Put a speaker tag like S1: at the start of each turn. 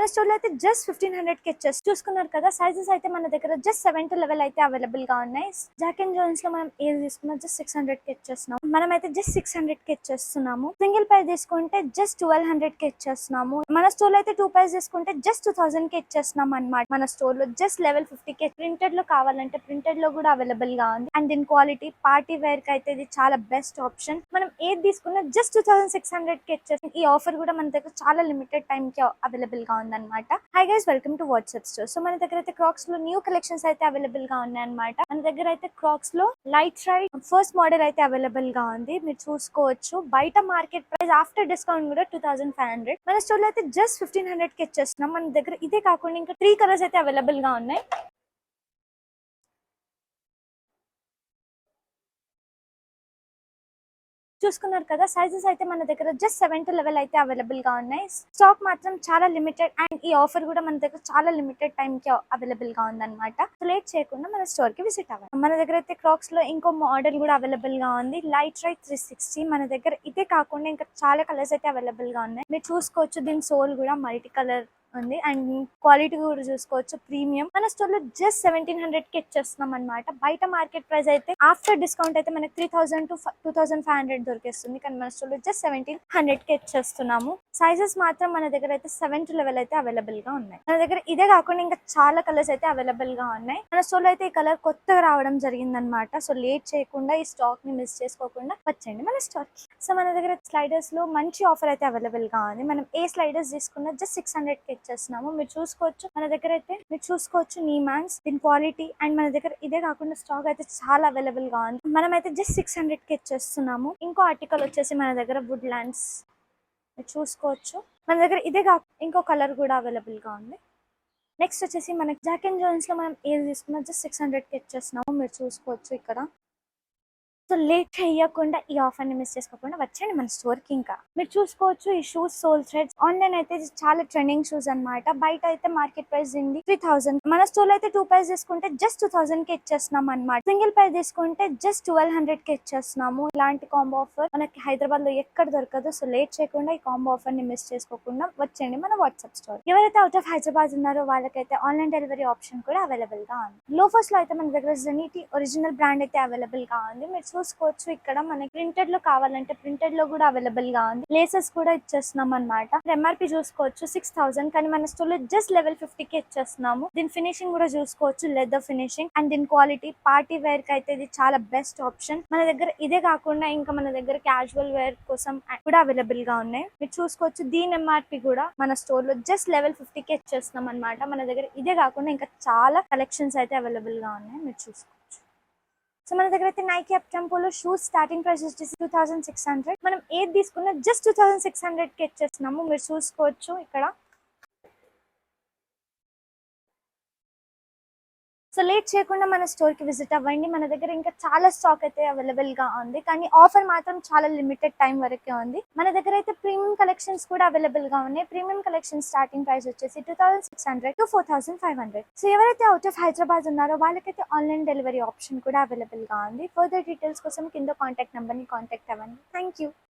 S1: మన స్టోర్ లో అయితే జస్ట్ 1500 కి ఇచ్చేసి చూసుకున్నారు కదా. సైజెస్ అయితే మన దగ్గర జస్ట్ 7 to 11 అయితే అవైలబుల్ గా ఉన్నాయి. జాక్ అండ్ జోన్స్ లో మనం ఏది తీసుకున్నా జస్ట్ 600 కి ఇచ్చేస్తున్నాం. మనం అయితే జస్ట్ 600 కి ఇచ్చేస్తున్నాము. సింగిల్ పైర్ తీసుకుంటే జస్ట్ 1200 కి ఇచ్చేస్తున్నాము. మన స్టోర్ లో అయితే 2 పైర్స్ తీసుకుంటే జస్ట్ 2000 కి ఇచ్చేస్తున్నాం అనమాట. మన స్టోర్ లో జస్ట్ లెవెల్ 50 కి ప్రింటెడ్ లో కావాలంటే ప్రింటెడ్ లో కూడా అవైలబుల్ గా ఉంది. అండ్ దీని క్వాలిటీ పార్టీ వేర్ కి అయితే ఇది చాలా బెస్ట్ ఆప్షన్. మనం ఏది తీసుకున్నా జస్ట్ 2600 కి ఇచ్చేస్తాం. ఈ ఆఫర్ కూడా మన దగ్గర చాలా లిమిటెడ్ టైం కి అవైలబుల్ గా ఉందన్నమాట. Hi guys, welcome to WhatsApp store. So మన దగ్గర అయితే క్రాక్స్ లో న్యూ కలెక్షన్స్ అయితే అవైలబుల్ గా ఉన్నాయి అనమాట. మన దగ్గర అయితే క్రాక్స్ లో లైట్ రైడ్ ఫస్ట్ మోడల్ అయితే అవైలబుల్ గా ఉంది. మీరు చూసుకోవచ్చు. బయట మార్కెట్ ప్రైస్ ఆఫ్టర్ డిస్కౌంట్ కూడా 2500. మన స్టోర్ లో అయితే జస్ట్ 1500 కి ఇచ్చేస్తున్నాం. మన దగ్గర ఇదే కాకుండా ఇంకా 3 కలర్స్ అయితే అవైలబుల్ గా ఉన్నాయి. చూసుకున్నారు కదా. సైజెస్ అయితే మన దగ్గర జస్ట్ 7 to 11 అయితే అవైలబుల్ గా ఉన్నాయి. స్టాక్ మాత్రం చాలా లిమిటెడ్ అండ్ ఈ ఆఫర్ కూడా మన దగ్గర చాలా లిమిటెడ్ టైం కి అవైలబుల్ గా ఉందన్నమాట. లేట్ చేయకుండా మన స్టోర్ కి విజిట్ అవ్వాలి. మన దగ్గర అయితే క్రాక్స్ లో ఇంకో మోడల్ కూడా అవైలబుల్ గా ఉంది. Light right 360. మన దగ్గర ఇదే కాకుండా ఇంకా చాలా కలర్స్ అయితే అవైలబుల్ గా ఉన్నాయి. మీరు చూసుకోవచ్చు. దీని సోల్ కూడా మల్టీ కలర్ ఉంది అండ్ క్వాలిటీ కూడా చూసుకోవచ్చు. ప్రీమియం. మన స్టోర్ లో జస్ట్ 1700 కి ఇచ్చేస్తున్నాం అనమాట. బయట మార్కెట్ ప్రైస్ అయితే ఆఫ్టర్ డిస్కౌంట్ అయితే మనకి 3000 to 2500 దొరికేస్తుంది. కానీ మన స్టోర్ లో జస్ట్ 1700 కి ఇచ్చేస్తున్నాము. సైజెస్ మాత్రం మన దగ్గర అయితే 7 to 11 అయితే అవైలబుల్ గా ఉన్నాయి. మన దగ్గర ఇదే కాకుండా ఇంకా చాలా కలర్స్ అయితే అవైలబుల్ గా ఉన్నాయి. మన స్టోర్ లో అయితే ఈ కలర్ కొత్తగా రావడం జరిగిందనమాట. సో లేట్ చేయకుండా ఈ స్టాక్ ని మిస్ చేసుకోకుండా వచ్చేయండి మన స్టోర్ కి. సో మన దగ్గర స్లైడర్స్ లో మంచి ఆఫర్ అయితే అవైలబుల్ గా ఉంది. మనం ఏ స్లైడర్స్ తీసుకున్నా జస్ట్ 600 కి ఇచ్చేస్తున్నాము. మీరు చూసుకోవచ్చు. మన దగ్గర అయితే మీరు చూసుకోవచ్చు నీమాన్స్, దీని క్వాలిటీ అండ్ మన దగ్గర ఇదే కాకుండా స్టాక్ అయితే చాలా అవైలబుల్ గా ఉంది. మనం అయితే జస్ట్ 600 కి ఇచ్చేస్తున్నాము. ఇంకో ఆర్టికల్ వచ్చేసి మన దగ్గర వుడ్ ల్యాండ్స్ చూసుకోవచ్చు. మన దగ్గర ఇదే కాకుండా ఇంకో కలర్ కూడా అవైలబుల్ గా ఉంది. నెక్స్ట్ వచ్చేసి మనకి జాక్ అండ్ జోన్స్ లో మనం ఏది తీసుకున్నా జస్ట్ 600 కి ఇచ్చేస్తున్నాము. మీరు చూసుకోవచ్చు ఇక్కడ. సో లేట్ చేయకుండా ఈ ఆఫర్ ని మిస్ చేసుకోకుండా వచ్చేయండి మన స్టోర్ కి. ఇంకా మీరు చూసుకోవచ్చు. ఈ షూస్ సోల్ థ్రెడ్స్ ఆన్లైన్ అయితే చాలా ట్రెండింగ్ షూస్ అన్నమాట. బయట అయితే మార్కెట్ ప్రైస్ ఉంది 3000. మన స్టోర్ లో అయితే 2 పైర్స్ తీసుకుంటే జస్ట్ 2000 కి ఇచ్చేస్తున్నాం అనమాట. సింగిల్ పైర్ తీసుకుంటే జస్ట్ 1200 కి ఇచ్చేస్తున్నాము. ఇలాంటి కాంబో ఆఫర్ మనకి హైదరాబాద్ లో ఎక్కడ దొరకదు. సో లేట్ చేయకుండా ఈ కాంబో ఆఫర్ ని మిస్ చేసుకోకుండా వచ్చేయండి మన వాట్సాప్ స్టోర్. ఎవరైతే అవుట్ ఆఫ్ హైదరాబాద్ ఉన్నారో వాళ్ళకైతే ఆన్లైన్ డెలివరీ ఆప్షన్ కూడా అవైలబుల్ గా ఉంది. లోఫర్స్ లో అయితే మన దగ్గర జెనిటీ ఒరిజినల్ బ్రాండ్ అయితే అవైలబుల్ గా ఉంది. మీరు చూసుకోవచ్చు. ఇక్కడ మనకి ప్రింటెడ్ లో కావాలంటే ప్రింటెడ్ లో కూడా అవైలబుల్ గా ఉంది. లేసెస్ కూడా ఇచ్చేస్తున్నాం అనమాట. ఎంఆర్పి చూసుకోవచ్చు 6000. కానీ మన స్టోర్ లో జస్ట్ లెవెల్ 50 కి ఇచ్చేస్తున్నాము. దీని ఫినిషింగ్ కూడా చూసుకోవచ్చు. లెదర్ ఫినిషింగ్ అండ్ దీని క్వాలిటీ పార్టీ వేర్ కి అయితే ఇది చాలా బెస్ట్ ఆప్షన్. మన దగ్గర ఇదే కాకుండా ఇంకా మన దగ్గర క్యాజువల్ వేర్ కోసం కూడా అవైలబుల్ గా ఉన్నాయి. మీరు చూసుకోవచ్చు. దీని ఎంఆర్పి కూడా మన స్టోర్ లో జస్ట్ లెవెల్ 50 కి ఇచ్చేస్తున్నాం అనమాట. మన దగ్గర ఇదే కాకుండా ఇంకా చాలా కలెక్షన్స్ అయితే అవైలబుల్ గా ఉన్నాయి. మీరు చూసుకోవచ్చు. సో మన దగ్గర అయితే నైకీ అప్ టెంపోలో షూస్ స్టార్టింగ్ ప్రైస్ వచ్చేసి 2600. మనం ఏది తీసుకున్నా జస్ట్ 2600 కి ఇచ్చేస్తున్నాము. మీరు చూసుకోవచ్చు ఇక్కడ. సో లేట్ చేయకుండా మన స్టోర్ కి విజిట్ అవ్వండి. మన దగ్గర ఇంకా చాలా స్టాక్ అయితే అవైలబుల్ గా ఉంది. కానీ ఆఫర్ మాత్రం చాలా లిమిటెడ్ టైం వరకే ఉంది. మన దగ్గర అయితే ప్రీమియం కలెక్షన్స్ కూడా అవైలబుల్ గా ఉన్నాయి. ప్రీమియం కలెక్షన్ స్టార్టింగ్ ప్రైస్ వచ్చేసి 2600 to 4500. సో ఎవరైతే అవుట్ ఆఫ్ హైదరాబాద్ ఉన్నారో వాళ్ళకైతే ఆన్లైన్ డెలివరీ ఆప్షన్ కూడా అవైలబుల్ గా ఉంది. ఫర్దర్ డీటెయిల్స్ కోసం కింద కాంటాక్ట్ నెంబర్ ని కాంటాక్ట్ అవ్వండి. Thank you.